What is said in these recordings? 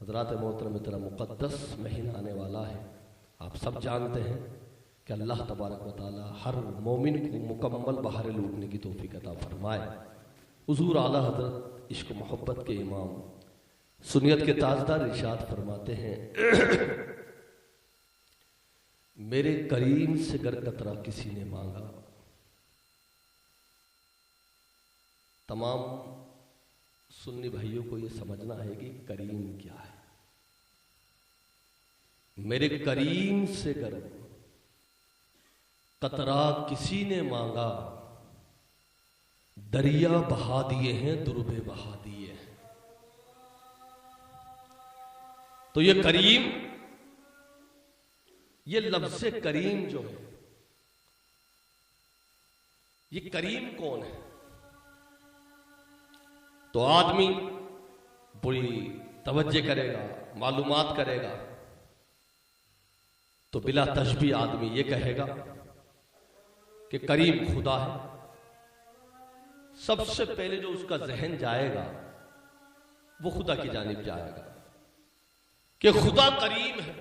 حضرات محترم، اتنا مقدس مہینہ آنے والا ہے. آپ سب جانتے ہیں کہ اللہ تبارک و تعالی ہر مومن کو مکمل بہار لوٹنے کی توفیق عطا فرمائے. حضور اعلیٰ حضرت عشق و محبت کے امام سنیت کے تاجدار ارشاد فرماتے ہیں میرے کریم سے گر قطرہ کسی نے مانگا. تمام سنی بھائیوں کو یہ سمجھنا ہے کہ کریم کیا ہے. میرے کریم سے گر قطرہ کسی نے مانگا، دریا بہا دیے ہیں، دربے بہا دیے ہیں. تو یہ کریم، یہ لفظ کریم جو ہے، یہ کریم کون ہے؟ تو آدمی بڑی توجہ کرے گا، معلومات کرے گا، تو بلا تشبیہ آدمی یہ کہے گا کہ کریم خدا ہے. سب سے پہلے جو اس کا ذہن جائے گا وہ خدا کی جانب جائے گا کہ خدا کریم ہے.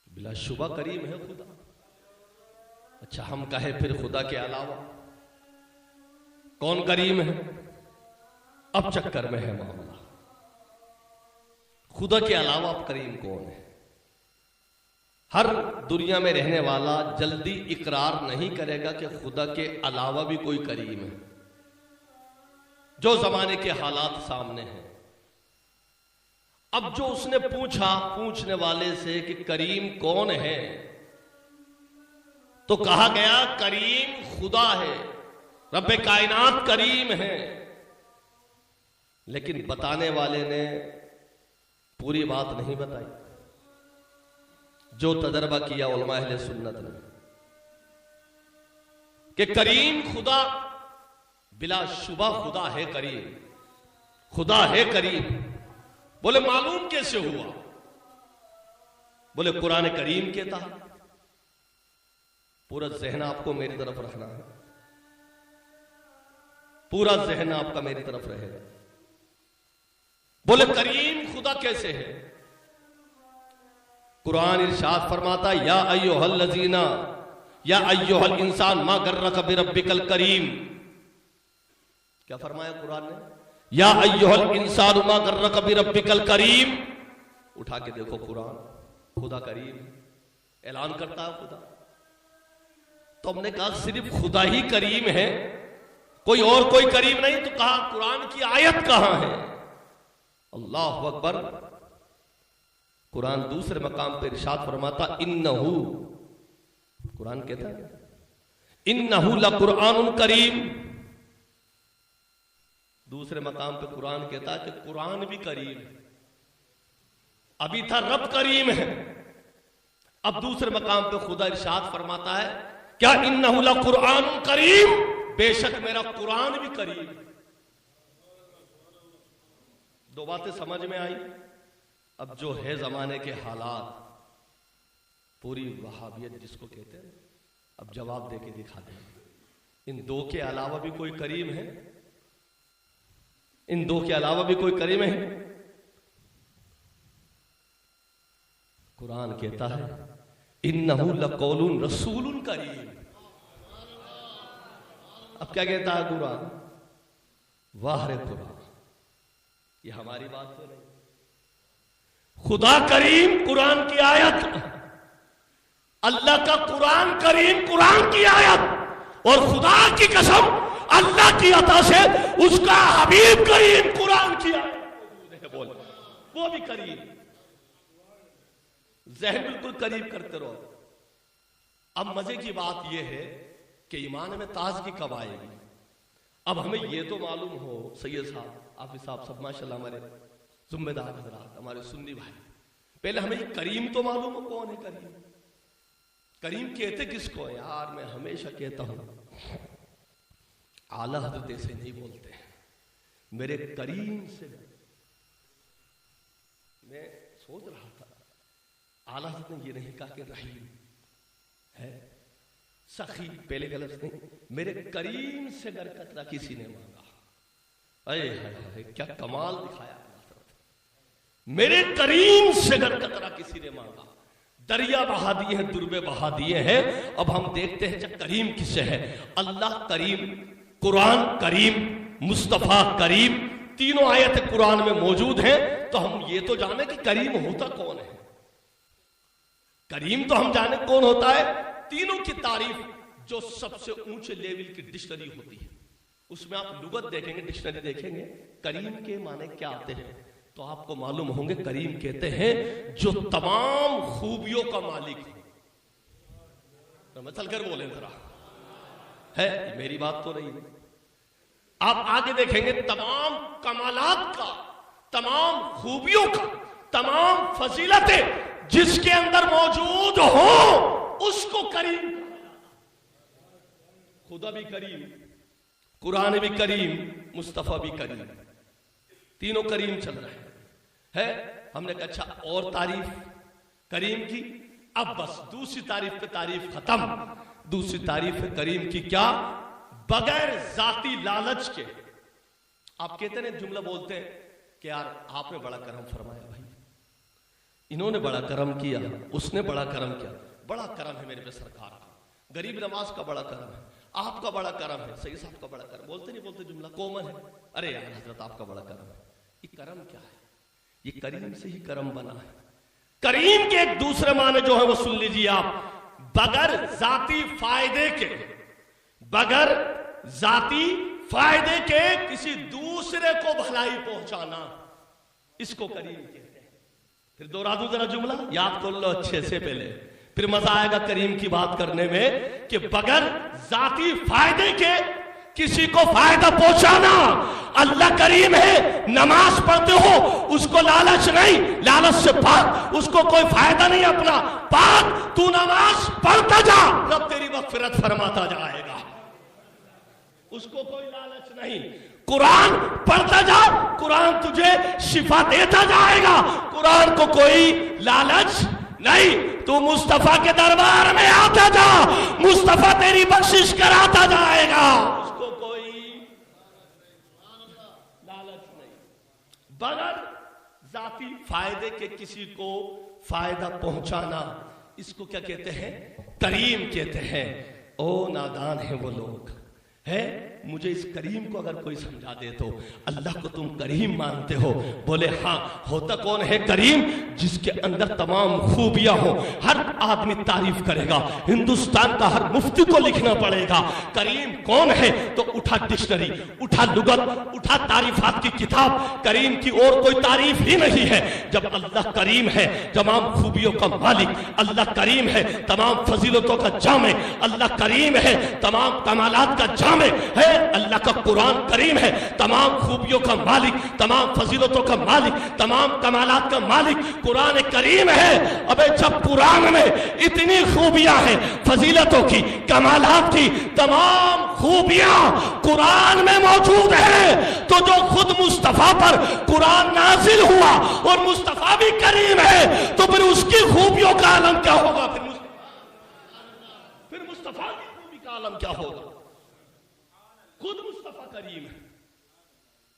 بلا شبہ کریم ہے خدا. اچھا ہم کہیں پھر خدا کے علاوہ کون کریم ہے؟ اب چکر میں ہے معاملہ. خدا کے علاوہ اب کریم کون ہے؟ ہر دنیا میں رہنے والا جلدی اقرار نہیں کرے گا کہ خدا کے علاوہ بھی کوئی کریم ہے. جو زمانے کے حالات سامنے ہیں، اب جو اس نے پوچھا پوچھنے والے سے کہ کریم کون ہے، تو کہا گیا کریم خدا ہے، رب کائنات کریم ہے. لیکن بتانے والے نے پوری بات نہیں بتائی. جو تجربہ کیا علماء اہل سنت نے کہ کریم خدا، بلا شبہ خدا ہے کریم، خدا ہے کریم. بولے معلوم کیسے ہوا؟ بولے قرآن کریم کہتا ہے. پورا ذہن آپ کو میری طرف رکھنا ہے، پورا ذہن آپ کا میری طرف رہے گا. بولے کریم خدا کیسے ہے؟ قرآن ارشاد فرماتا یا ایھا الذین یا ایھا الانسان ما غرک بربک الکریم. کیا فرمایا قرآن نے؟ یا ایھا الانسان ما غرک بربک الکریم. اٹھا کے دیکھو قرآن، خدا کریم اعلان کرتا ہے خدا. تو ہم نے کہا صرف خدا ہی کریم ہے، کوئی اور کوئی کریم نہیں. تو کہا قرآن کی آیت کہاں ہے؟ اللہ اکبر. قرآن دوسرے مقام پہ ارشاد فرماتا انہو، قرآن کہتا ہے انہو لقرآن کریم. دوسرے مقام پہ قرآن کہتا ہے کہ قرآن بھی کریم ہے. ابھی تھا رب کریم ہے، اب دوسرے مقام پہ خدا ارشاد فرماتا ہے کیا انہو لقرآن کریم، بے شک میرا قرآن بھی کریم. دو باتیں سمجھ میں آئی. اب جو ہے زمانے کے حالات، پوری وہابیت جس کو کہتے ہیں، اب جواب دے کے دکھا دیں ان دو کے علاوہ بھی کوئی کریم ہے؟ ان دو کے علاوہ بھی کوئی کریم ہے؟ قرآن کہتا ہے انہو لقول رسول کریم. اب کیا کہتا ہے قرآن؟ واہ رے قرآن، یہ ہماری بات تو نہیں. خدا کریم قرآن کی آیت، اللہ کا قرآن کریم قرآن کی آیت، اور خدا کی قسم اللہ کی عطا سے اس کا حبیب کریم قرآن کی آیت بول، وہ بھی کریم. ذہن بالکل قریب کرتے رہو. اب مزے کی بات یہ ہے کہ ایمان میں تازگی کب آئے گی؟ اب ہمیں یہ تو معلوم ہو، سید صاحب آپ صاحب سب ماشاءاللہ ہمارے ذمہ دار حضرات، ہمارے سنی بھائی، پہلے ہمیں یہ کریم تو معلوم ہو کون ہے کریم. کریم کہتے کس کو؟ یار میں ہمیشہ کہتا ہوں اعلیٰ حضرت ایسے نہیں بولتے ہیں. میرے کریم سے میں سوچ رہا تھا، اعلیٰ حضرت نے یہ نہیں کہا کہ رحیم ہے، سخی پہلے کا لفظ نہیں، میرے کریم سے گر قطرہ کسی نے مانگا. اے کیا کمال دکھایا. میرے کریم سے اگر قطرہ کسی نے مانگا، دریا بہا دیے ہیں، دربے بہا دیے ہیں. اب ہم دیکھتے ہیں کریم کس سے ہے. اللہ کریم، قرآن کریم، مصطفیٰ کریم، تینوں آیت قرآن میں موجود ہیں. تو ہم یہ تو جانے کہ کریم ہوتا کون ہے. کریم تو ہم جانے کون ہوتا ہے. تینوں کی تعریف جو سب سے اونچے لیول کی ڈکشنری ہوتی ہے، اس میں آپ لغت دیکھیں گے، ڈکشنری دیکھیں گے، کریم کے معنی کیا آتے ہیں تو آپ کو معلوم ہوں گے. کریم کہتے ہیں جو تمام خوبیوں کا مالک ہے. میں چل کر بولیں ذرا، ہے میری بات تو نہیں. آپ آگے دیکھیں گے تمام کمالات کا، تمام خوبیوں کا، تمام فضیلتیں جس کے اندر موجود ہوں اس کو کریم. خدا بھی کریم، قرآن بھی کریم، مصطفیٰ بھی کریم، تینوں کریم چل رہے ہیں. ہم نے کہا اچھا اور تعریف کریم کی. اب بس دوسری تعریف پہ تعریف ختم. دوسری تعریف کریم کی کیا؟ بغیر ذاتی لالچ کے. آپ کہتے ہیں جملہ بولتے ہیں کہ یار آپ نے بڑا کرم فرمایا، بھائی انہوں نے بڑا کرم کیا، اس نے بڑا کرم کیا. بڑا کرم ہے میرے پہ سرکار کا، غریب نواز کا بڑا کرم ہے، آپ کا بڑا کرم ہے، سید صاحب کا بڑا کرم. بولتے نہیں بولتے جملہ کامن ہے. ارے یار حضرت آپ کا بڑا کرم ہے. یہ کرم کیا ہے؟ یہ کریم سے ہی کرم بنا ہے. کریم کے ایک دوسرے معنی جو ہے وہ سن لیجیے آپ. بغیر ذاتی فائدے کے، بغیر ذاتی فائدے کے کسی دوسرے کو بھلائی پہنچانا، اس کو کریم کہتے ہیں. پھر دوہرا دوں ذرا جملہ، یاد کر لو اچھے سے پہلے، پھر مزہ آئے گا کریم کی بات کرنے میں. کہ بغیر ذاتی فائدے کے کسی کو فائدہ پہنچانا. اللہ کریم ہے. نماز پڑھتے ہو اس کو لالچ نہیں، لالچ سے پاک، اس کو کوئی فائدہ نہیں اپنا، پاک تو نماز پڑھتا جا، رب تیری مغفرت فرماتا جائے گا. اس کو کوئی لالچ نہیں. قرآن پڑھتا جا، قرآن تجھے شفا دیتا جائے گا. قرآن کو کوئی لالچ نہیں. تو مصطفیٰ کے دربار میں آتا جا، مصطفیٰ تیری بخشش کراتا جائے گا. اس کو کوئی لالچ نہیں. بغیر ذاتی فائدے کے کسی کو فائدہ پہنچانا، اس کو کیا کہتے ہیں؟ کریم کہتے ہیں. او نادان ہیں وہ لوگ ہے. مجھے اس کریم کو اگر کوئی سمجھا دے تو اللہ کو تم کریم مانتے ہو. بولے ہاں. ہوتا کون ہے کریم؟ جس کے اندر تمام خوبیاں ہوں. ہر آدمی تعریف کرے گا. ہندوستان کا ہر مفتی کو لکھنا پڑے گا کریم کون ہے. تو اٹھا ڈکشنری، اٹھا لغت، اٹھا تعریفات کی کتاب. کریم کی اور کوئی تعریف ہی نہیں ہے. جب اللہ کریم ہے، تمام خوبیوں کا مالک، اللہ کریم ہے، تمام فضیلتوں کا جامع، اللہ کریم ہے، تمام کمالات کا جامع ہے. اللہ کا قرآن کریم ہے، تمام خوبیوں کا مالک، تمام فضیلتوں کا مالک، تمام کمالات کا مالک قرآن کریم ہے. ابے جب قرآن میں اتنی خوبیاں ہیں، فضیلتوں کی، کمالات کی، تمام خوبیاں قرآن میں موجود ہیں، تو جو خود مصطفیٰ پر قرآن نازل ہوا اور مصطفیٰ بھی کریم ہے، تو پھر اس کی خوبیوں کا عالم کیا ہوگا؟ پھر مصطفیٰ کی خوبی کا عالم کیا ہوگا؟ خود مصطفیٰ کریم ہے،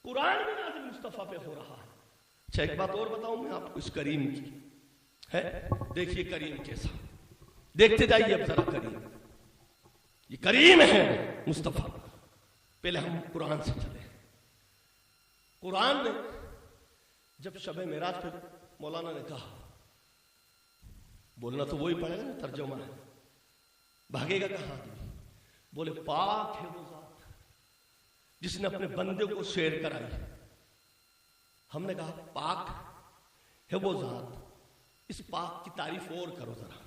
قرآن بھی نازل مصطفیٰ پہ ہو رہا ہے. اچھا ایک بات اور بتاؤں میں آپ کو اس کریم کی ہے. دیکھیے کریم کیسا، دیکھتے جائیے اب ذرا کریم. یہ کریم ہے مصطفیٰ. پہلے ہم قرآن سے چلے. قرآن نے جب شب معراج پہ مولانا نے کہا، بولنا تو وہی پڑے گا نا، ترجمہ ہے، بھاگے گا کہاں؟ بولے پاک ہے وہ ذات جس نے اپنے بندے کو شیر کرائی. ہم نے کہا پاک ہے وہ ذات، اس پاک کی تعریف اور کرو ذرا.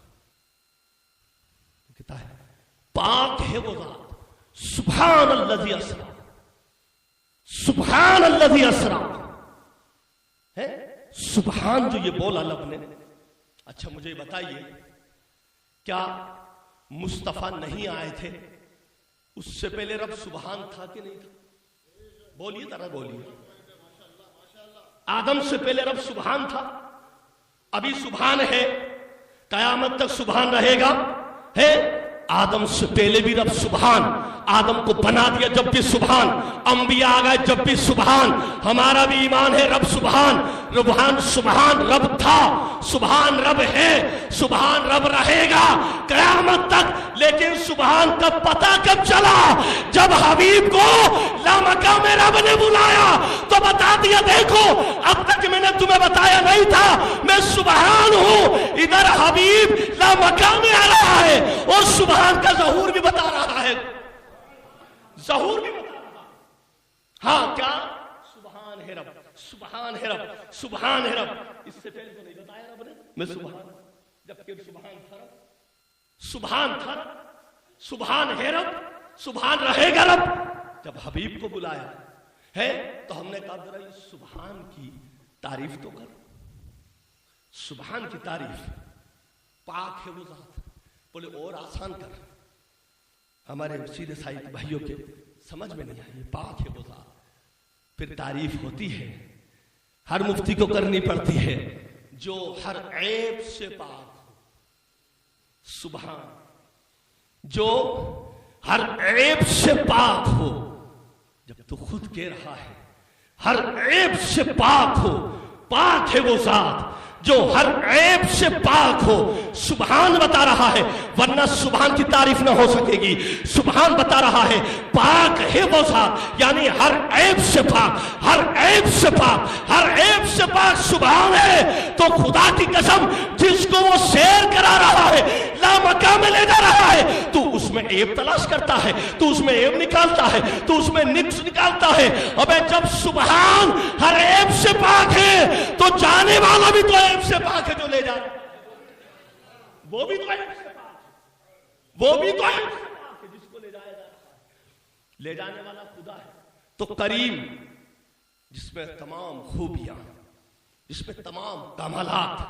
کہتا ہے پاک ہے وہ ذات، سبحان الذی اسرا، سبحان الذی اسرا ہے. سبحان جو یہ بولا لب نے. اچھا مجھے بتائیے، کیا مصطفیٰ نہیں آئے تھے؟ اس سے پہلے رب سبحان تھا کہ نہیں تھا؟ بولیے ذرا بولیے. آدم سے پہلے رب سبحان تھا، ابھی سبحان ہے، قیامت تک سبحان رہے گا ہے. آدم سے پہلے بھی رب سبحان، آدم کو بنا دیا جب بھی سبحان، انبیاء آ گئے جب بھی سبحان. ہمارا بھی ایمان ہے رب سبحان. سبحان سبحان رب تھا، سبحان رب ہے، سبحان رب رہے گا قیامت تک، لیکن سبحان کا پتہ کب چلا؟ جب حبیب کو لامقام رب نے بلایا تو بتا دیا دیکھو اب تک میں نے تمہیں بتایا نہیں تھا میں سبحان ہوں، ادھر حبیب لامقام آ رہا ہے اور سبحان کا ظہور بھی بتا رہا ہے، ظہور بھی بتا رہا ہے۔ ہاں کیا؟ سبحان ہے رب، سبحان ہے رب، سبحان ہے رب، اس سے پہلے تو نہیں بتایا رب نے میں سبحان، جبکہ سبحان تھا رب، سبحان تھا رب، سبحان ہے رب، سبحان رہے گا رب۔ جب حبیب کو بلایا ہے تو ہم نے کہا ذرا یہ سبحان کی تعریف تو کر، سبحان کی تعریف، پاک ہے وہ ذات، بولے اور آسان کر، ہمارے سیدھے سائے بھائیوں کے سمجھ میں نہیں آئی، پاک ہے وہ ذات، پھر تعریف ہوتی ہے، ہر مفتی کو کرنی پڑتی ہے، جو ہر عیب سے پاک ہو، سبحان، جو ہر عیب سے پاک ہو، جب تو خود کہہ رہا ہے ہر عیب سے پاک ہو، پاک ہے وہ ذات جو ہر عیب سے پاک ہو، سبحان بتا رہا ہے، ورنہ سبحان کی تعریف نہ ہو سکے گی، سبحان بتا رہا ہے پاک ہے وہ ذات، یعنی ہر عیب سے پاک، ہر عیب سے پاک، ہر عیب سے پاک سبحان ہے۔ تو خدا کی قسم جس کو وہ سیر کرا رہا ہے، لامقام میں لے جا رہا ہے، تو اس میں عیب تلاش کرتا ہے، تو اس میں عیب نکالتا ہے، تو اس میں نقص نکالتا ہے۔ ابے جب سبحان ہر عیب سے پاک ہے تو جانے والا بھی تو عیب سے پاک ہے، جو لے جا رہا ہے وہ بھی تو عیب سے پاک ہے، وہ بھی تو عیب سے پاک ہے جس کو لے جایا جا رہا ہے، لے جانے والا خدا ہے۔ تو کریم جس میں تمام خوبیاں، جس میں تمام کمالات،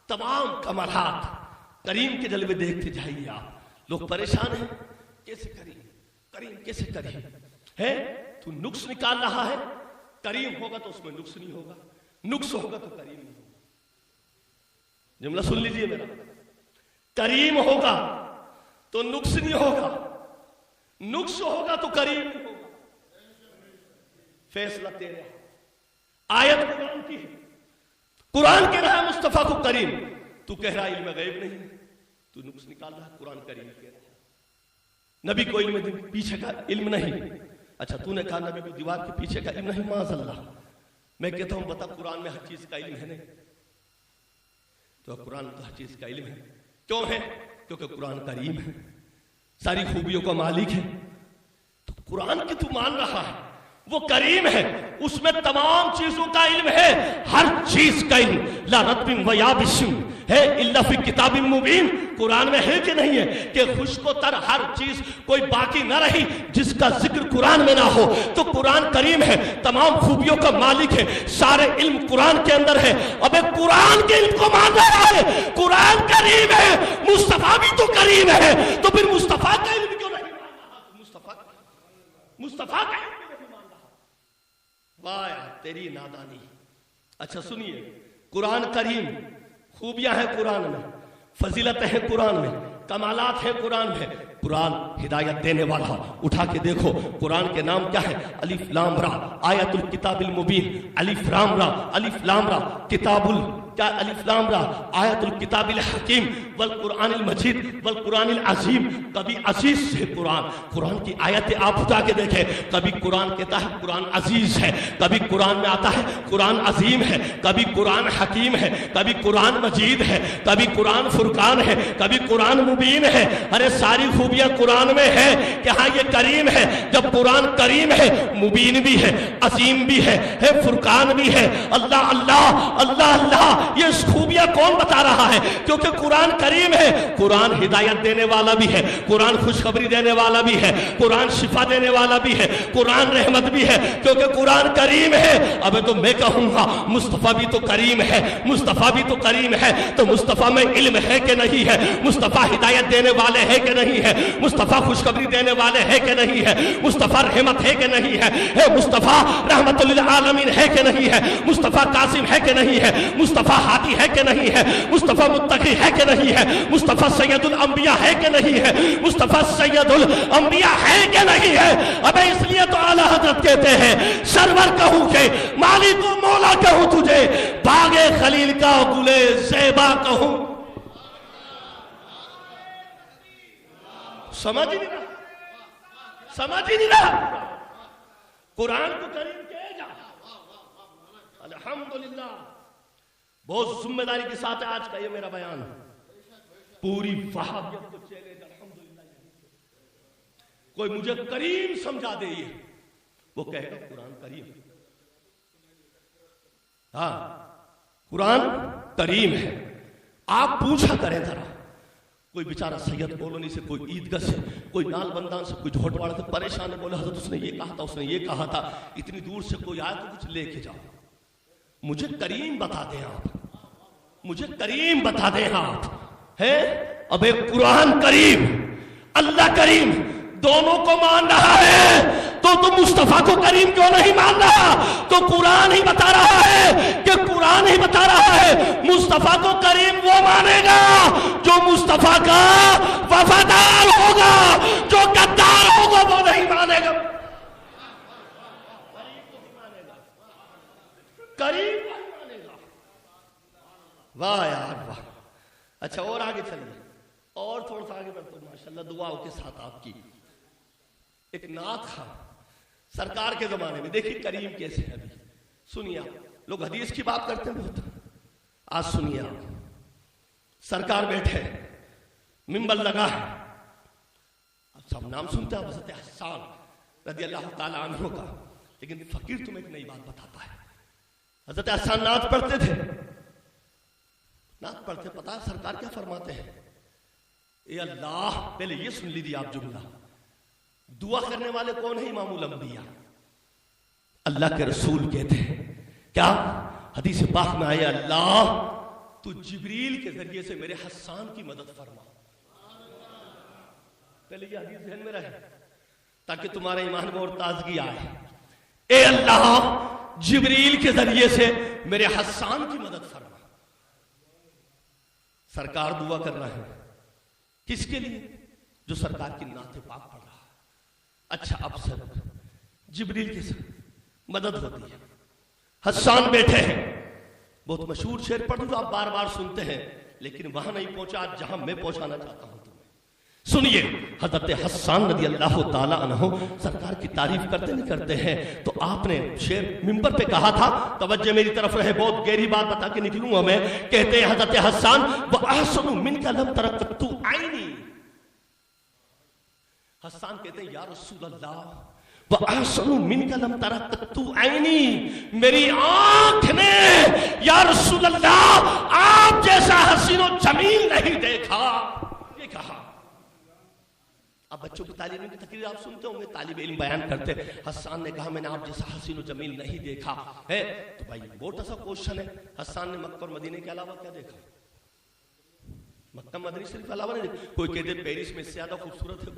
تمام کمالات، کریم کے جلوے دیکھتے جائیے آپ، لوگ پریشان ہیں کیسے کریم، کریم کیسے کریم ہے؟ تو نقص نکال رہا ہے، کریم ہوگا تو اس میں نقص نہیں ہوگا، نقص ہوگا تو کریم نہیں ہوگا۔ جملہ سن لیجئے میرا، کریم ہوگا تو نقص نہیں ہوگا، نقص ہوگا تو کریم نہیں ہوگا۔ فیصلہ تیرے، آیت قرآن کی ہے، قرآن کہہ رہا ہے مصطفیٰ کو کریم، تو کہہ رہا ہے علم غیب نہیں، تو نقص نکال رہا ہے، قرآن کریم کہہ رہا ہے۔ نبی کو علم پیچھے کا علم نہیں، اچھا تو نے کہا نبی کو دیوار کے پیچھے کا علم نہیں، معاذ اللہ، میں کہتا ہوں بتا قرآن میں ہر چیز کا علم ہے نہیں، تو قرآن تو ہر چیز کا علم ہے، کیوں ہے؟ کیونکہ قرآن کریم ہے، ساری خوبیوں کا مالک ہے، تو قرآن کی تو مان رہا ہے وہ کریم ہے، اس میں تمام چیزوں کا علم ہے، ہر چیز کا علم، لا رطب و یابس ہے الا فی کتاب مبین، قرآن میں ہے کہ نہیں ہے کہ خشک و تر ہر چیز کوئی باقی نہ رہی جس کا ذکر قرآن میں نہ ہو۔ تو قرآن کریم ہے، تمام خوبیوں کا مالک ہے، سارے علم قرآن کے اندر ہے۔ ابے قرآن کے علم کو مان رہا ہے، قرآن کریم ہے، مصطفیٰ بھی تو کریم ہے، تو پھر مصطفیٰ کا علم کیوں نہیں مان رہا؟ مصطفیٰ کا علم واہ تیری نادانی۔ اچھا سنیے، قرآن کریم، خوبیاں ہیں قرآن میں، فضیلتیں ہیں قرآن میں، کمالات ہیں قرآن میں، قرآن ہدایت دینے والا، اٹھا کے دیکھو قرآن کے نام کیا ہے؟ الف لام را، آیت الکتاب المبین، الف لام را، الف لام را، کتاب کیا الف لام را، آیت الکتاب الحکیم والقرآن المجید والقرآن العظیم۔ کبھی عزیز ہے قرآن، قرآن کی آیتیں آپ اٹھا کے دیکھیں، کبھی قرآن کہتا ہے قرآن عزیز ہے، کبھی قرآن میں آتا ہے قرآن عظیم ہے، کبھی قرآن حکیم ہے، کبھی قرآن مجید ہے، کبھی قرآن فرقان ہے، کبھی قرآن مبین ہے۔ ارے ساری خوبیاں قرآن میں ہے کہ ہاں یہ کریم ہے۔ جب قرآن کریم ہے، مبین بھی ہے، عظیم بھی ہے، فرقان بھی ہے، اللہ اللہ اللہ اللہ، یہ خوبیاں کون بتا رہا ہے؟ کیونکہ قرآن کریم ہے، قرآن ہدایت دینے والا بھی ہے، قرآن خوشخبری دینے والا بھی ہے، قرآن شفا دینے والا بھی ہے، قرآن رحمت بھی ہے، کیونکہ قرآن کریم ہے۔ اب تو میں کہوں گا مصطفیٰ بھی تو کریم ہے، مصطفیٰ بھی تو کریم ہے، تو مصطفیٰ میں علم ہے کہ نہیں ہے؟ مصطفیٰ ہدایت دینے والے ہیں کہ نہیں ہے؟ مصطفیٰ خوشخبری دینے والے ہیں کہ نہیں ہے؟ مصطفیٰ رحمت ہے کہ نہیں ہے؟ مصطفیٰ رحمت للعالمین ہے کہ نہیں ہے؟ مصطفیٰ قاسم ہے کہ نہیں ہے؟ مصطفیٰ ہادی ہے کہ نہیں ہے؟ مصطفیٰ متقی ہے کہ نہیں ہے؟ مصطفیٰ سید الانبیاء ہے کہ نہیں ہے؟ مصطفیٰ سید الانبیاء ہے کہ نہیں ہے؟ اب اس لیے تو اعلیٰ حضرت کہتے ہیں سرور کہوں کہ مالک و مولا کہوں تجھے، باغ خلیل کا گلے زیبا کہوں۔ سمجھ ہی نہیں رہا، سمجھ ہی نہیں رہا۔ قرآن کو کریم کہے گا الحمدللہ، بہت ذمہ داری کے ساتھ آج کا یہ میرا بیان پوری وہابیت کو چیلنج الحمدللہ۔ کوئی مجھے کریم سمجھا دے، یہ وہ کہے گا قرآن کریم، ہاں قرآن کریم ہے۔ آپ پوچھا کریں ذرا، کوئی بیچارہ سید کالونی سے، کوئی عیدگاہ سے، کوئی نال بندان سے، کوئی جھوٹواڑا سے پریشان ہے، بولے حضرت اس نے یہ کہا تھا، اس نے یہ کہا تھا، اتنی دور سے کوئی آئے تو کچھ لے کے جاؤ، مجھے کریم بتا دیں آپ، مجھے کریم بتا دیں آپ، ہے اب ایک قرآن کریم اللہ کریم دونوں کو مان رہا ہے تو تم مصطفیٰ کو کریم کیوں نہیں مان رہا؟ تو قرآن ہی بتا رہا ہے کہ قرآن ہی بتا رہا ہے مصطفیٰ کو کریم وہ مانے گا جو مصطفیٰ کا وفادار ہوگا، جو غدار ہوگا وہ نہیں مانے گا۔ کریم نہیں مانے گا۔ واہ یار واہ۔ اچھا اور آگے چلیے، اور تھوڑا سا آگے بڑھتے ہیں، ماشاءاللہ دعاؤں کے ساتھ آپ کی ایک نعت خواں سرکار کے زمانے میں، دیکھیے کریم کیسے ہے۔ ابھی سنیے آپ، لوگ حدیث کی بات کرتے ہیں بہت، آج سنیے آپ، سرکار بیٹھے، منبر لگا ہے، آپ سب نام سنتے ہیں حضرت حسان رضی اللہ تعالیٰ عنہ کا، لیکن فقیر تمہیں ایک نئی بات بتاتا ہے۔ حضرت حسان نعت پڑھتے تھے، نعت پڑھتے، پتا سرکار کیا فرماتے ہیں؟ اے اللہ، پہلے یہ سن لیجیے آپ جملہ، دعا کرنے والے کون ہیں؟ امام الانبیاء، اللہ کے رسول کہتے ہیں کیا؟ حدیث پاک میں آیا اللہ تو جبریل کے ذریعے سے میرے حسان کی مدد فرما۔ پہلے یہ حدیث ذہن میں رہے تاکہ تمہارے ایمان میں اور تازگی آئے۔ اے اللہ جبریل کے ذریعے سے میرے حسان کی مدد فرما۔ سرکار دعا کر رہے ہیں کس کے لیے؟ جو سرکار کی نعت پاک پڑھ رہا ہے۔ اچھا اب سر جبریل کے ساتھ مدد ہوتی ہے، حسان بیٹھے ہیں، بہت مشہور شعر پڑھ جو آپ بار بار سنتے ہیں، لیکن وہاں نہیں پہنچا جہاں میں پہنچانا چاہتا ہوں تمہیں۔ سنیے، حضرت حسان رضی اللہ تعالیٰ عنہ سرکار کی تعریف کرتے نہیں کرتے ہیں، تو آپ نے شعر منبر پہ کہا تھا، توجہ میری طرف رہے، بہت گہری بات بتا کے نکلوں گا میں۔ کہتے ہیں حضرت حسان وَأَحْسَنُ مِنْكَ لَمْ تَرَ قَطُّ عَيْنِي، حسان کہتے ہیں یا رسول اللہ وَأَحْسَنُ مِنْكَ لَمْ تَرَ قَطُّ عَيْنِي، میری آنکھ نے یا رسول اللہ آپ جیسا حسین و جمیل نہیں دیکھا، یہ کہا۔ اب بچوں کی تعلیم کی تقریر آپ سنتے ہوں گے، طالب علم بیان کرتے، حسان نے کہا میں نے آپ جیسا حسین و جمیل نہیں دیکھا ہے۔ تو بھائی موٹا سا کوشچن ہے، حسان نے مکہ اور مدینے کے علاوہ کیا دیکھا؟ مکہ مدینہ صرف علاوہ نہیں دیکھا۔ کوئی کہتے پیرس میں اس سے زیادہ خوبصورت ہے،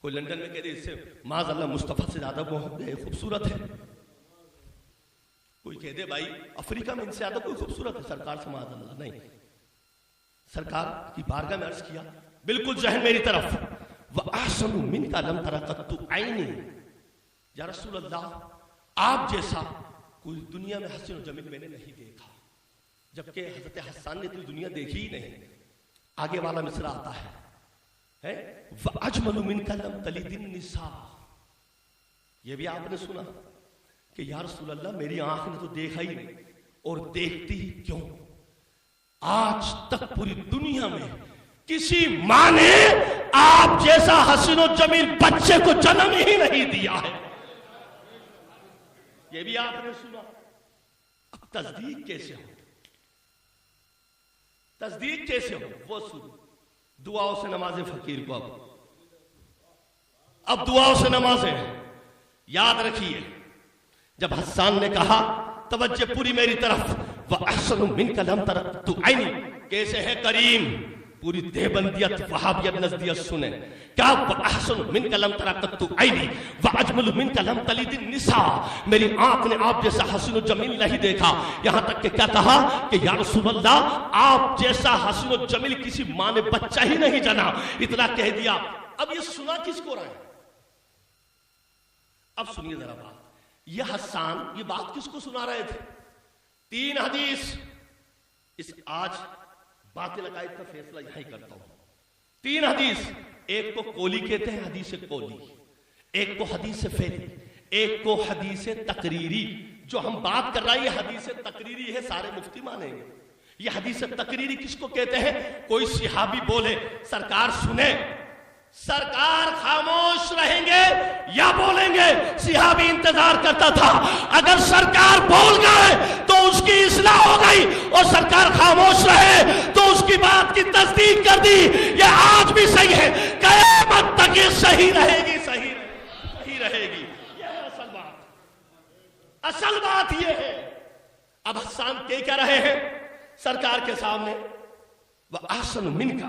کوئی لندن میں کہتے اس سے معاذ اللہ مصطفیٰ سے زیادہ خوبصورت ہے، کوئی کہتے بھائی افریقہ میں ان سے زیادہ کوئی خوبصورت ہے سرکار سے معاذ اللہ نہیں۔ سرکار کی بارگاہ میں عرض کیا، بالکل ذہن میری طرف، وَأَحْسَنُ مِنْكَ لَمْ تَرَ قَطُّ عَيْنِي، یا رسول اللہ آپ جیسا کوئی دنیا میں حسین و جمیل میں نے نہیں دیکھا۔ جبکہ حضرت حسان نے اتنی دنیا دیکھی ہی نہیں۔ آگے والا مصرع آتا ہے وَأَجْمَلُ مِنْكَ لَمْ تَلِدِ النِّسَاءُ، یہ بھی آپ نے سنا کہ یا رسول اللہ میری آنکھ نے تو دیکھا ہی نہیں، اور دیکھتی کیوں؟ آج تک پوری دنیا میں کسی ماں نے آپ جیسا حسین و جمیل بچے کو جنم ہی نہیں دیا ہے، یہ بھی آپ نے سنا۔ اب تصدیق کیسے ہو؟ تصدیق کیسے ہو؟ وہ سن، دعاؤں سے نماز فقیر کو، اب دعاؤں سے نمازیں یاد رکھیے۔ جب حسان نے کہا توجہ پوری میری طرف، وَأَحْسَنُ مِنْكَ لَمْ تَرَ قَطُّ عَيْنِي، کیسے ہے کریم؟ پوری دیوبندیت وہابیت نزدیت سنیں. کیا احسن من کا لم ترا قط عینی واجمل من کا لم تلد النساء. میری آنکھ نے آپ جیسا حسین و جمیل نہیں دیکھا. یہاں تک کہ کیا کہا کہ یا رسول اللہ آپ جیسا حسین و جمیل کسی ماں نے بچہ ہی نہیں جنا. اتنا کہہ دیا. اب یہ سنا کس کو رہا ہے؟ اب سنیے ذرا بات. یہ حسان یہ بات کس کو سنا رہے تھے؟ 3 حدیث. اس آج باطل عقائد کا فیصلہ یہی کرتا ہوں. 3 حدیث. ایک کو قولی کہتے ہیں حدیث قولی, ایک کو حدیث فعلی, ایک کو حدیث تقریری. جو ہم بات کر رہے ہیں یہ حدیث تقریری ہے, سارے مفتی مانیں گے. یہ حدیث تقریری کس کو کہتے ہیں؟ کوئی صحابی بولے سرکار سنے, سرکار خاموش رہیں گے یا بولیں گے؟ صحابی انتظار کرتا تھا. اگر سرکار بول گئے تو اس کی اصلاح ہو گئی, اور سرکار خاموش رہے تو اس کی بات کی تصدیق کر دی. یہ آج بھی صحیح ہے, قیامت تک یہ صحیح رہے گی, صحیح رہے گی. یہ ہے اصل بات. اصل بات یہ ہے. اب حسان کہہ رہے ہیں سرکار کے سامنے وَأَحْسَنُ مِنْكَ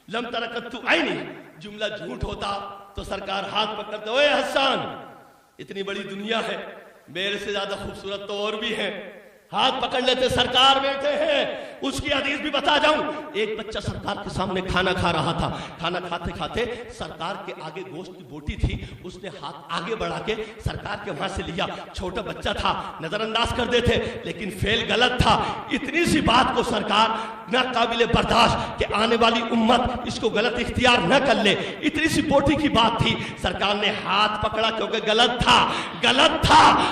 لَمْ تَرَ قَطُّ عَيْنِي. جملہ جھوٹ ہوتا تو سرکار ہاتھ پکڑتے, اوے حسان اتنی بڑی دنیا ہے, میرے سے زیادہ خوبصورت تو اور بھی ہیں. ہاتھ پکڑ لیتے, سرکار بیٹھے ہیں. اس کی حدیث بھی بتا جاؤں. ایک بچہ سرکار کے سامنے کھانا کھا رہا تھا. کھانا کھاتے کھاتے سرکار کے آگے گوشت کی بوٹی تھی, اس نے ہاتھ آگے بڑھا کے سرکار کے وہاں سے لیا. چھوٹا بچہ تھا, نظر انداز کر دیتے, لیکن فعل غلط تھا. اتنی سی بات کو سرکار نہ قابل برداشت کہ آنے والی امت اس کو غلط اختیار نہ کر لے. اتنی سی بوٹی کی بات تھی, سرکار نے ہاتھ پکڑا کیونکہ غلط تھا.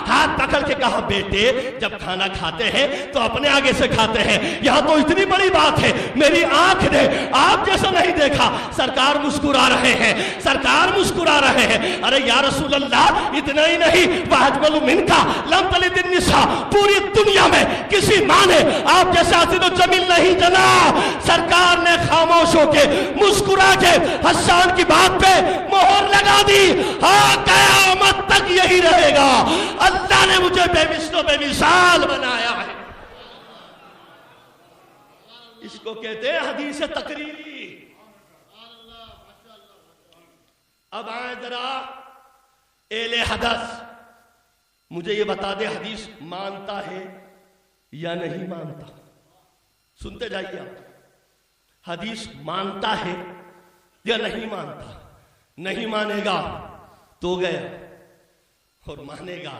ہاتھ پکڑ کے کہا بیٹے جب کھانا کھاتے ہیں تو اپنے آگے سے کھاتے ہیں, یہاں تو اتنی بڑی بات ہے, میری آنکھ نے آپ جیسا نہیں دیکھا. سرکار مسکرا رہے ہیں. ارے یا رسول اللہ اتنا ہی نہیں, وَأَجْمَلُ مِنْكَ لَمْ تَلِدِ النِّسَاء. پوری دنیا میں کسی ماں نے آپ جیسا حسین و جمیل نہیں جنا. سرکار نے خاموش ہو کے مسکرا کے حسان کی بات پہ مہر لگا دی. ہاں قیامت تک یہی رہے گا. اللہ نے مجھے بے مثل و بے مثال بنایا ہے. اس کو کہتے ہیں حدیث تقریری. اب آئیں ذرا اہل حدث, مجھے یہ بتا دے حدیث مانتا ہے یا نہیں مانتا؟ سنتے جائیے آپ. حدیث مانتا ہے یا نہیں مانتا؟ نہیں مانے گا تو گیا, اور مانے گا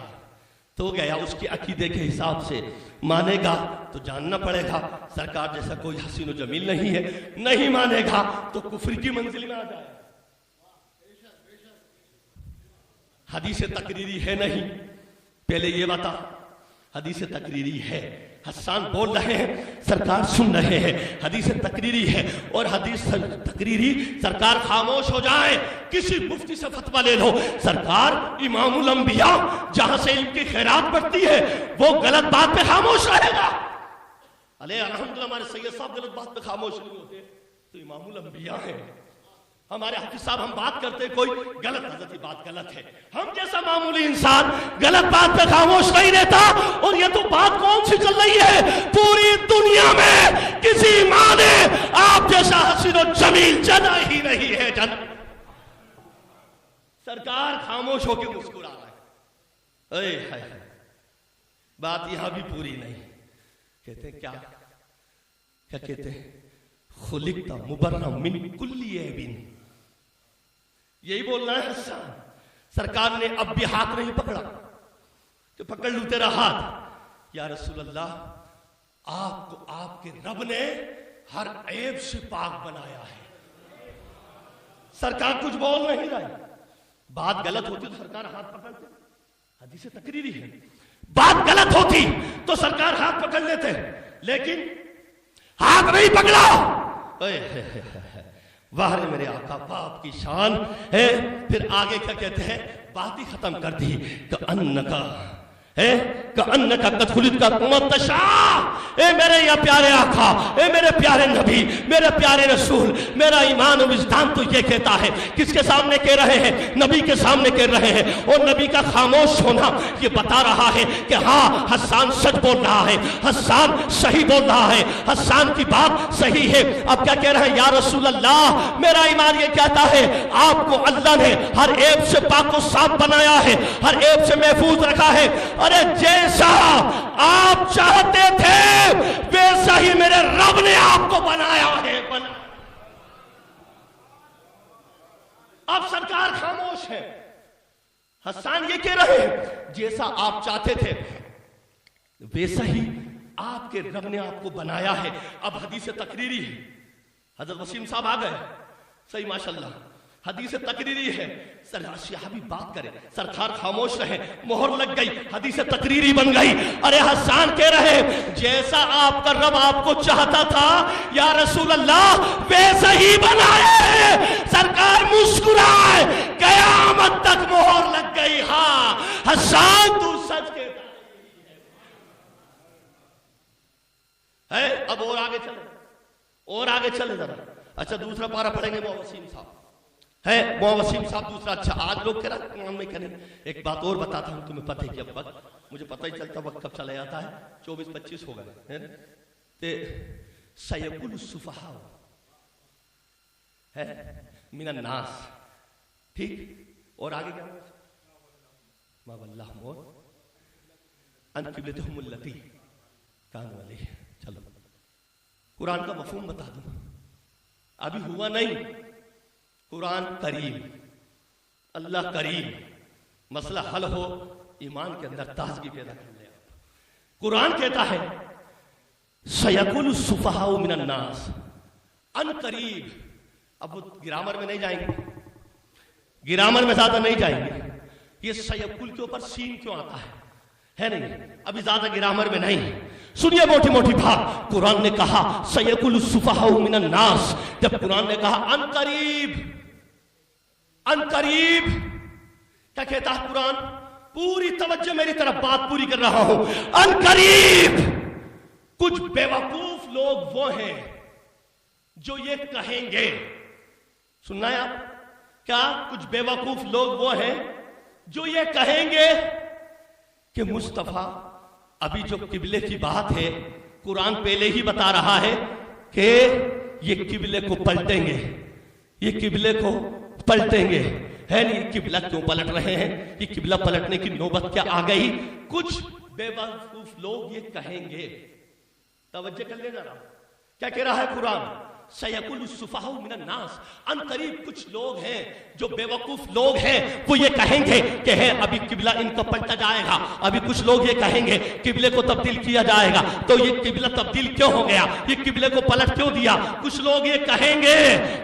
تو گیا. اس کے عقیدے کے حساب سے مانے گا تو جاننا پڑے گا سرکار جیسا کوئی حسین و جمیل نہیں ہے. نہیں مانے گا تو کفر کی منزل میں آ جائے. حدیث تقریری ہے نہیں, پہلے یہ بتا. حدیث تقریری ہے, حسان بول رہے ہیں, سرکار سن رہے ہیں. حدیث تقریری ہے, اور حدیث تقریری سرکار خاموش ہو جائے. کسی مفتی سے فتویٰ لے لو, سرکار امام الانبیاء جہاں سے ان کی خیرات بڑھتی ہے وہ غلط بات پہ خاموش رہے گا. علیہ الحمدللہ ہمارے سید صاحب غلط بات پہ خاموش نہیں ہوتے تو امام الانبیاء ہیں. ہمارے حافظ صاحب ہم بات کرتے کوئی غلط, حضرت بات غلط ہے, ہم جیسا معمولی انسان غلط بات پہ خاموش نہیں رہتا. اور یہ تو بات کون سی چل رہی ہے؟ پوری دنیا میں کسی ماں نے آپ جیسا حسین و جمیل جنا ہی نہیں ہے. سرکار خاموش ہو کے مسکرا رہا ہے. بات یہاں بھی پوری نہیں. کہتے کیا کہتے ہیں؟ خلقت مبرأ من کل عیب. یہی بولنا ہے حسان. سرکار نے اب بھی ہاتھ نہیں پکڑا کہ پکڑ لوں تیرا ہاتھ. یا رسول اللہ آپ کو آپ کے رب نے ہر عیب سے پاک بنایا ہے. سرکار کچھ بول نہیں رہے. بات غلط ہوتی تو سرکار ہاتھ پکڑتے, حدیث تقریری ہے. بات غلط ہوتی تو سرکار ہاتھ پکڑ لیتے, لیکن ہاتھ نہیں پکڑا. واہ رے میرے آقا, باپ کی شان ہے. پھر آگے کیا کہتے ہیں, بات ہی ختم کر دی کہ انکا ہے کہ انکا قد خلقتا متشا، اے میرے یا پیارے آقا، اے میرے پیارے نبی، میرے پیارے رسول، میرا ایمان و وجدان تو یہ کہتا ہے. کس کے سامنے کہہ رہے ہیں؟ نبی کے سامنے کہہ رہے ہیں. اور نبی کا خاموش ہونا یہ بتا رہا ہے کہ ہاں حسان سچ بول رہا ہے، حسان صحیح بول رہا ہے، حسان کی بات صحیح ہے. اب کیا کہہ رہے ہیں؟ یا رسول اللہ، میرا ایمان یہ کہتا ہے آپ کو اللہ نے ہر عیب سے پاک و صاف بنایا ہے، ہر عیب سے محفوظ رکھا ہے. ارے جیسا آپ چاہتے تھے ویسا ہی میرے رب نے آپ کو بنایا ہے. اب سرکار خاموش ہے. حسان یہ کہہ رہے ہیں جیسا آپ چاہتے تھے ویسا ہی آپ کے رب نے آپ کو بنایا ہے. اب حدیث تقریری ہے. حضرت وسیم صاحب آ گئے. صحیح ماشاءاللہ حدیث تقریری ہے. صحابی بات کرے، سرکار خاموش رہے، مہر لگ گئی، حدیث تقریری بن گئی. ارے حسان کہہ رہے جیسا آپ کا رب آپ کو چاہتا تھا یا رسول اللہ ویسا ہی بنائے. سرکار مسکرائے، قیامت تک مہر لگ گئی. ہاں حسان تو سچ کہتا ہے. اب اور آگے چلے، اور آگے چلے ذرا. اچھا دوسرا پارہ پڑھیں گے وسیم صاحب ہے. وسیم صاحب دوسرا. اچھا آج لوگ کہہ رہا قرآن میں کریں. ایک بات اور بتاتا ہوں تمہیں پتہ ہے کہ اب وقت مجھے پتہ ہی چلتا وقت کب چلا جاتا ہے. 24-25 ہو گئے تے سیقول السفہاء ہے من الناس. ٹھیک. اور آگے کیا ما واللہم اور ان قبلتہم التی کانوا علیہ. چلو قرآن کا مفہوم بتا دوں. ابھی ہوا نہیں. قرآن کریم، اللہ کریم، مسئلہ حل ہو ایمان کے اندر تازگی پیدا کر لے. قرآن کہتا ہے سیقول السفہاء من الناس ان قریب. اب گرامر میں نہیں جائیں گے، گرامر میں زیادہ نہیں جائیں گے. یہ سیقول کے اوپر سین کیوں آتا ہے نہیں، ابھی زیادہ گرامر میں نہیں. سنیے موٹی موٹی بات. قرآن نے کہا سیقول السفہاء من الناس. جب قرآن نے کہا ان قریب، ان قریب کیا کہتا ہے قرآن؟ پوری توجہ میری طرف، بات پوری کر رہا ہوں. ان قریب کچھ بے وقوف لوگ وہ ہیں جو یہ کہیں گے. سننا ہے آپ؟ کیا کچھ بے وقوف لوگ وہ ہیں جو یہ کہیں گے کہ مصطفیٰ ابھی جو قبلے کی بات ہے قرآن پہلے ہی بتا رہا ہے کہ یہ قبلے کو پلٹیں گے، یہ قبلے کو پلٹیں گے. ہے نہیں قبلہ کیوں پلٹ رہے ہیں؟ یہ قبلہ پلٹنے کی نوبت کیا آ گئی؟ کچھ بے وقوف لوگ یہ کہیں گے. توجہ کر لے ذرا کیا کہہ رہا ہے قرآن؟ سیقول السفہاء من الناس. ان قریب کچھ لوگ ہیں جو بے وقوف لوگ ہیں وہ یہ کہیں گے کہ ہے ابھی قبلہ ان کا پلٹا جائے گا. ابھی کچھ لوگ یہ کہیں گے قبلے کو تبدیل کیا جائے گا. تو یہ قبلہ تبدیل کیوں ہو گیا؟ یہ قبلے کو پلٹ کیوں دیا؟ کچھ لوگ یہ کہیں گے.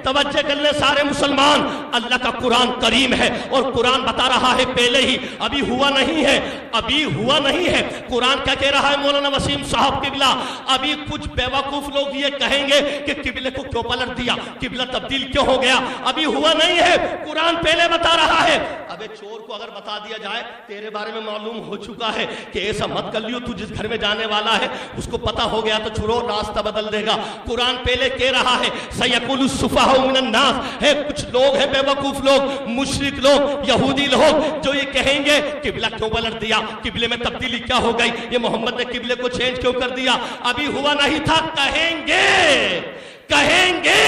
توجہ کر لیں سارے مسلمان، اللہ کا قرآن کریم ہے اور قرآن بتا رہا ہے پہلے ہی، ابھی ہوا نہیں ہے، ابھی ہوا نہیں ہے. قرآن کیا کہہ رہا ہے مولانا وسیم صاحب قبلہ؟ ابھی کچھ بے وقوف لوگ یہ کہیں گے کہ قبلے کو کیوں پلٹ دیا، قبلہ تبدیل کیوں ہو گیا؟ ابھی ہوا نہیں ہے، قرآن پہلے بتا رہا ہے. ابے چور کو اگر بتا دیا جائے تیرے بارے میں معلوم ہو چکا ہے کہ ایسا مت کر لیو، تو جس گھر میں جانے والا ہے اس کو پتا ہو گیا تو چھوڑو راستہ بدل دے گا. قرآن پہلے کہہ رہا ہے سیقول السفہاء من الناس. ہے کچھ لوگ ہیں بے وقوف لوگ، مشرک لوگ، یہودی لوگ جو یہ کہیں گے قبلہ کیوں پلٹ دیا، قبلے میں تبدیلی کیا ہو گئی، یہ محمد نے قبلے کو چینج کیوں کر دیا؟ ابھی ہوا نہیں تھا. کہیں گے، کہیں گے.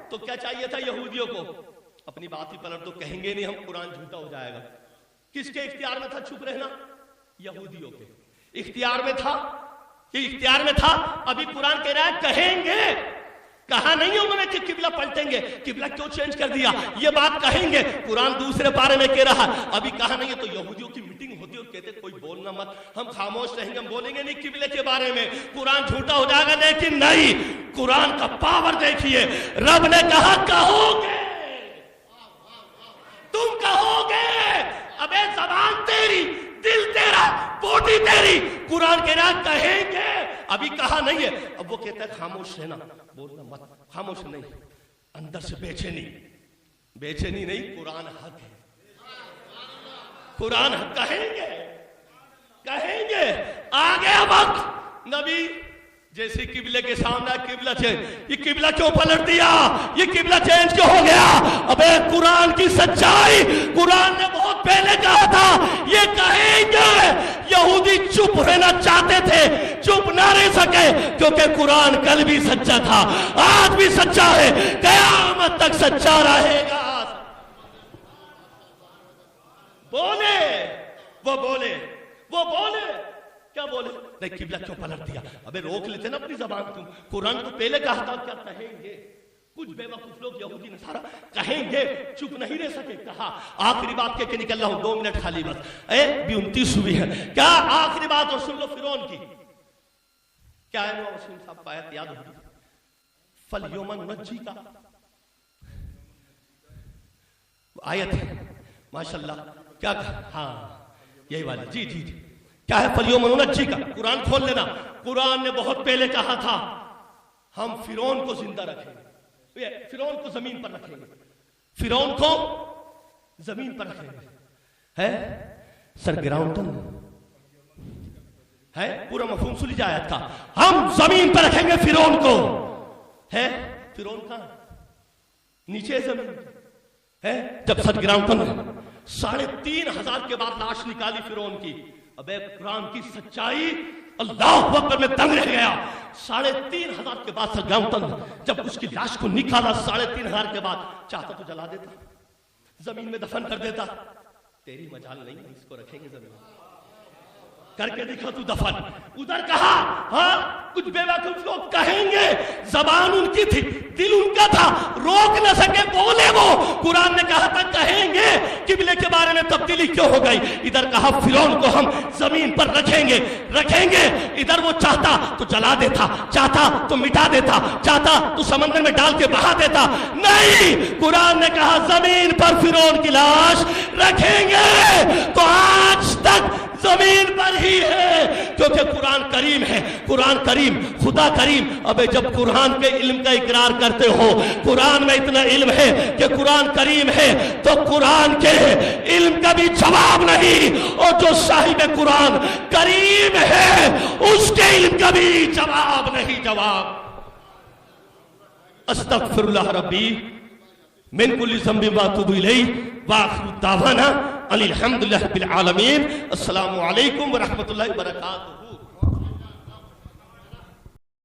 تو کیا چاہیے تھا یہودیوں کو؟ اپنی بات ہی پلٹ دو. کہیں گے نہیں ہم قرآن جھوٹا ہو جائے گا. کس کے اختیار میں تھا چپ رہنا؟ یہودیوں کے اختیار میں تھا. یہ اختیار میں تھا. ابھی قرآن کہہ رہا ہے کہیں گے. کہا نہیں انہوں نے کہ قبلہ پلٹیں گے، قبلہ کیوں چینج کر دیا، یہ بات کہیں گے. قرآن دوسرے پارے میں کہہ رہا ہے ابھی کہا نہیں ہے. تو یہودیوں کی میٹنگ ہوتی اور کہتے کوئی بولنا مت، ہم خاموش رہیں گے، ہم بولیں گے نہیں قبلے کے بارے میں، قرآن جھوٹا ہو جائے گا. لیکن نہیں، قرآن کا پاور دیکھیے. رب نے کہا کہو گے، تم کہو گے. ابے زبان تیری، دل تیرا، بوٹی تیری. قرآن کہہ رہا کہیں گے. ابھی کہا نہیں ہے. اب وہ کہتا ہے خاموش رہنا، بولنا مت، خاموش نہیں. اندر سے بے چینی، بے چینی نہیں. قرآن حق ہے، قرآن حق. کہیں گے کہیں گے آ گیا وقت نبی جیسے قبلے کے سامنے قبلہ چینج، یہ قبلہ کیوں پلٹ دیا، یہ قبلہ چینج کیوں ہو گیا؟ ابے قرآن کی سچائی قرآن نے بہت پہلے کہا تھا، یہ کہیں گے۔ یہودی چپ رہنا چاہتے تھے، چپ نہ رہ سکے، کیونکہ قرآن کل بھی سچا تھا، آج بھی سچا ہے، قیامت تک سچا رہے گا۔ بولے وہ بولے وہ بولے کیا بولے؟ نہیں قبلہ کیوں پلٹ دیا؟ ابے روک لیتے نا اپنی زبان کو، قرآن تو پہلے کہا تھا، کیا کہیں گے؟ کچھ بے وقوف لوگ یہودی نصارہ کہیں گے، چپ نہیں رہ سکے، کہا آخری بات کہہ کے نکل رہا ہوں، 2 منٹ خالی بس، 29 ہوئی ہے، کیا آخری بات اور سن لو فرعون کی، کیا ہے وہ وسیم صاحب کا آیت یاد ہوگی؟ فَالْيَوْمَ نُنَجِّيكَ، آیت ہے ماشاءاللہ، کیا ہاں یہی والی، جی جی جی، کیا ہے فَالْيَوْمَ نُنَجِّيكَ؟ قرآن کھول لینا، قرآن نے بہت پہلے کہا تھا ہم فرعون کو زندہ رکھیں گے، فرعون کو زمین پر رکھیں گے، فرعون کو زمین پر رکھیں گے، ہے سر گراؤنڈ ہے پورا مفہوم سن لیجیے آیت کا، ہم زمین پر رکھیں گے فرعون کو، ہے فرعون کہاں نیچے زمین ہے، جب سر گراؤنڈ 3,500 کے بعد لاش نکالی فرعون کی، ابے قرآن کی سچائی اللہ اکبر میں دنگ رہ گیا، 3,500 کے بعد سرگراؤنڈ جب اس کی لاش کو نکالا 3,500 کے بعد، چاہتا تو جلا دیتا، زمین میں دفن کر دیتا، تیری مجال نہیں ہے، اس کو رکھیں گے زمین کر کے دکھا تو دفن، ادھر کہا ہاں کچھ بے وقوف لوگ کہیں گے، زبان ان کی تھی، دل ان کا تھا، روک نہ سکے، بولے وہ، قرآن نے کہا تھا کہیں گے، قبلے کے بارے میں تبدیلی کیوں ہو گئی؟ ادھر کہا فرعون کو ہم زمین پر رکھیں گے، ادھر وہ چاہتا تو جلا دیتا، چاہتا تو مٹا دیتا، چاہتا تو سمندر میں ڈال کے بہا دیتا، نہیں، قرآن نے کہا زمین پر فرعون کی لاش رکھیں گے، تو آج تک زمین پر ہی ہے، کیونکہ قرآن کریم ہے، قرآن کریم، خدا کریم۔ ابے جب قرآن کے علم کا اقرار کرتے ہو، قرآن میں اتنا علم ہے کہ قرآن کریم ہے، تو قرآن کے علم کا بھی جواب نہیں، اور جو صاحب قرآن کریم ہے اس کے علم کا بھی جواب نہیں، جواب۔ استغفر اللہ ربی من کل ذنب واتوب الیہ، وآخر دعوانا ان الحمدللہ رب العالمین۔ السلام علیکم ورحمۃ اللہ وبرکاتہ۔